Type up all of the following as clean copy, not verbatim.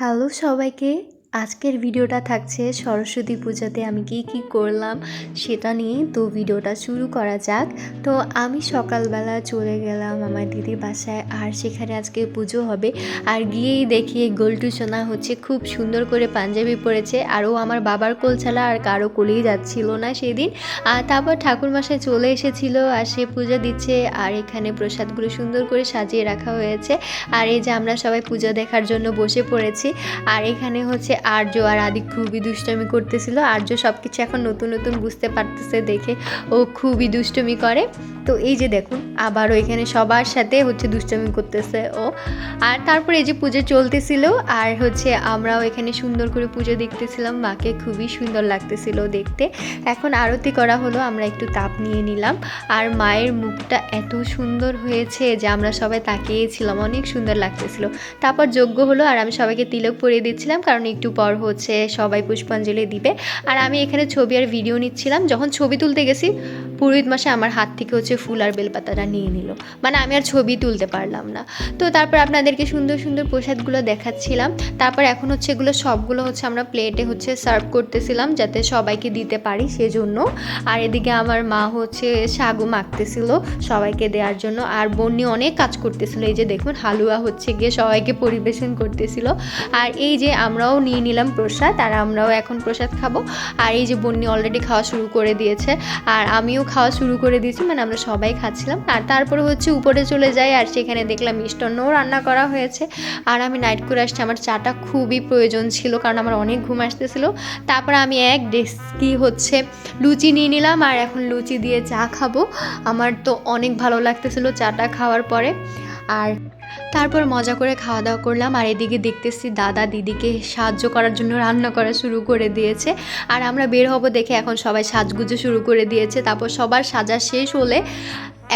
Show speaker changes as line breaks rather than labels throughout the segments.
Hello সবাইকে। আজকের ভিডিওটা থাকছে সরস্বতী পূজাতে আমি কি করলাম সেটা নিয়ে। তো ভিডিওটা শুরু করা যাক। তো আমি সকালবেলা চলে গেলাম আমার দিদির বাসায়, আর সেখানে আজকে পুজো হবে। আর গিয়েই দেখি গোল্টু সোনা হচ্ছে খুব সুন্দর করে পাঞ্জাবি পরেছে, আর ও আমার বাবার কোল ছাড়া আর কারো কোলেই যাচ্ছিল না সেদিন। আর তারপর ঠাকুরমশাই চলে এসেছিল আর সে পূজা দিচ্ছে, আর এখানে প্রসাদগুলো সুন্দর করে সাজিয়ে রাখা হয়েছে। আর এই যে আমরা সবাই পূজা দেখার জন্য বসে পড়েছি। আর এখানে হচ্ছে আর্য আর আদি খুবই দুষ্টমি করতেছিল। আর্য সব কিছু এখন নতুন নতুন বুঝতে পারতেছে দেখে ও খুবই দুষ্টমি করে। তো এই যে দেখুন আবারও এখানে সবার সাথে হচ্ছে দুষ্টমি করতেছে ও। আর তারপরে এই যে পুজো চলতেছিল, আর হচ্ছে আমরাও এখানে সুন্দর করে পুজো দেখতেছিলাম, মাকে খুবই সুন্দর লাগতেছিল দেখতে। এখন আরতি করা হলো, আমরা একটু তাপ নিয়ে নিলাম। আর মায়ের মুখটা এত সুন্দর হয়েছে যে আমরা সবাই তাকিয়েছিলাম, অনেক সুন্দর লাগতেছিল। তারপর যজ্ঞ হলো, আর আমি সবাইকে তিলক পরিয়ে দিচ্ছিলাম, কারণ একটু পর হচ্ছে সবাই পুষ্পাঞ্জলি দিবে। আর আমি এখানে ছবি আর ভিডিও নিচ্ছিলাম। যখন ছবি তুলতে গেছি পুরোহিত মশাই আমার হাত থেকে হচ্ছে ফুল আর বেলপাতাটা নিয়ে নিল, মানে আমি আর ছবি তুলতে পারলাম না। তো তারপর আপনাদেরকে সুন্দর সুন্দর প্রসাদগুলো দেখাচ্ছিলাম। তারপর এখন হচ্ছে এগুলো সবগুলো হচ্ছে আমরা প্লেটে হচ্ছে সার্ভ করতেছিলাম যাতে সবাইকে দিতে পারি সেজন্য। আর এদিকে আমার মা হচ্ছে সাগু মাখতেছিল সবাইকে দেওয়ার জন্য, আর বন্নি অনেক কাজ করতেছিল। এই যে দেখুন হালুয়া হচ্ছে গিয়ে সবাইকে পরিবেশন করতেছিল। আর এই যে আমরাও নিয়ে নিলাম প্রসাদ, আর আমরাও এখন প্রসাদ খাবো। আর এই যে বন্নি অলরেডি খাওয়া শুরু করে দিয়েছে, আর আমিও খাওয়া শুরু করে দিয়েছি, মানে আমরা সবাই খাচ্ছিলাম। আর তারপরে হচ্ছে উপরে চলে যাই, আর সেখানে দেখলাম মিষ্টান্নও রান্না করা হয়েছে। আর আমি নাইট করে আসছি, আমার চাটা খুবই প্রয়োজন ছিল কারণ আমার অনেক ঘুম আসতেছিল। তারপরে আমি এক ডেস্কি হচ্ছে লুচি নিয়ে নিলাম, আর এখন লুচি দিয়ে চা খাবো। আমার তো অনেক ভালো লাগতেছিল চাটা খাওয়ার পরে। আর তারপর মজা করে খাওয়া দাওয়া করলাম। আর এদিকে দেখতেছি দাদা দিদিকে সাহায্য করার জন্য রান্না করা শুরু করে দিয়েছে। আর আমরা বের হব দেখে এখন সবাই সাজগুজো শুরু করে দিয়েছে। তারপর সবার সাজা শেষ হলে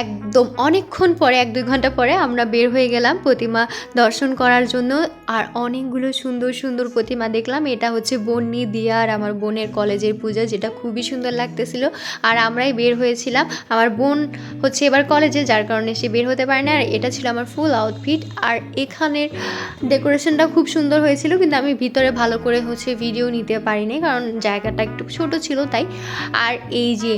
একদম অনেকক্ষণ পরে 1-2 ঘন্টা পরে আমরা বের হয়ে গেলাম প্রতিমা দর্শন করার জন্য। আর অনেকগুলো সুন্দর সুন্দর প্রতিমা দেখলাম। এটা হচ্ছে বন্নি দিয়া আর আমার বোনের কলেজের পূজা, যেটা খুবই সুন্দর লাগতেছিল। আর আমরাই বের হয়েছিলাম, আমার বোন হচ্ছে এবার কলেজে, যার কারণে সে বের হতে পারে না। আর এটা ছিল আমার ফুল আউটফিট। আর এখানের ডেকোরেশনটা খুব সুন্দর হয়েছিল, কিন্তু আমি ভিতরে ভালো করে হচ্ছে ভিডিও নিতে পারিনি কারণ জায়গাটা একটু ছোট ছিল তাই। আর এই যে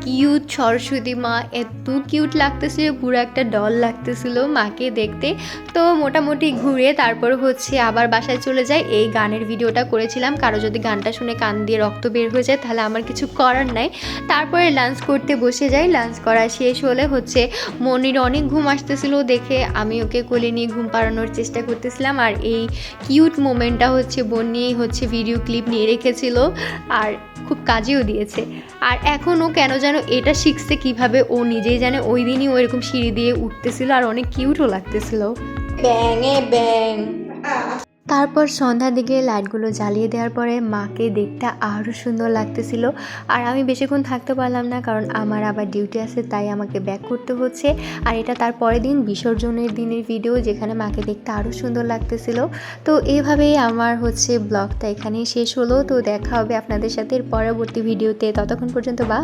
কিউট সরস্বতী মা, এত কিউট লাগতেছিল, পুরো একটা ডল লাগতেছিল মাকে দেখতে। তো মোটামুটি ঘুরে তারপর হচ্ছে আবার বাসায় চলে যাই। এই গানের ভিডিওটা করেছিলাম, কারো যদি গানটা শুনে কান দিয়ে রক্ত বের হয়ে যায় তাহলে আমার কিছু করার নাই। তারপরে লাঞ্চ করতে বসে যাই। লাঞ্চ করা শেষ হলে হচ্ছে মনির অনেক ঘুম আসতেছিল দেখে আমি ওকে কোলে নিয়ে ঘুম পাড়ানোর চেষ্টা করতেছিলাম। আর এই কিউট মোমেন্টটা হচ্ছে বোন নিয়েই হচ্ছে ভিডিও ক্লিপ নিয়ে রেখেছিল, আর খুব কাজেও দিয়েছে। আর এখন ও কেন যেন এটা শিখছে কিভাবে ও নিজেই জানে। ওই দিনই ও এরকম সিঁড়ি দিয়ে উঠতেছিল আর অনেক কিউটও লাগতেছিল। ব্যাঙে ব্যাং। তারপর সন্ধ্যার দিকে লাইটগুলো জ্বালিয়ে দেওয়ার পরে মাকে দেখতে আরও সুন্দর লাগতেছিল। আর আমি বেশিক্ষণ থাকতে পারলাম না কারণ আমার আবার ডিউটি আছে, তাই আমাকে ব্যাক করতে হচ্ছে। আর এটা তার পরের দিন বিসর্জনের দিনের ভিডিও, যেখানে মাকে দেখতে আরও সুন্দর লাগতেছিল। তো এভাবেই আমার হচ্ছে ব্লগটা এখানেই শেষ হলো। তো দেখা হবে আপনাদের সাথে পরবর্তী ভিডিওতে, ততক্ষণ পর্যন্ত বা।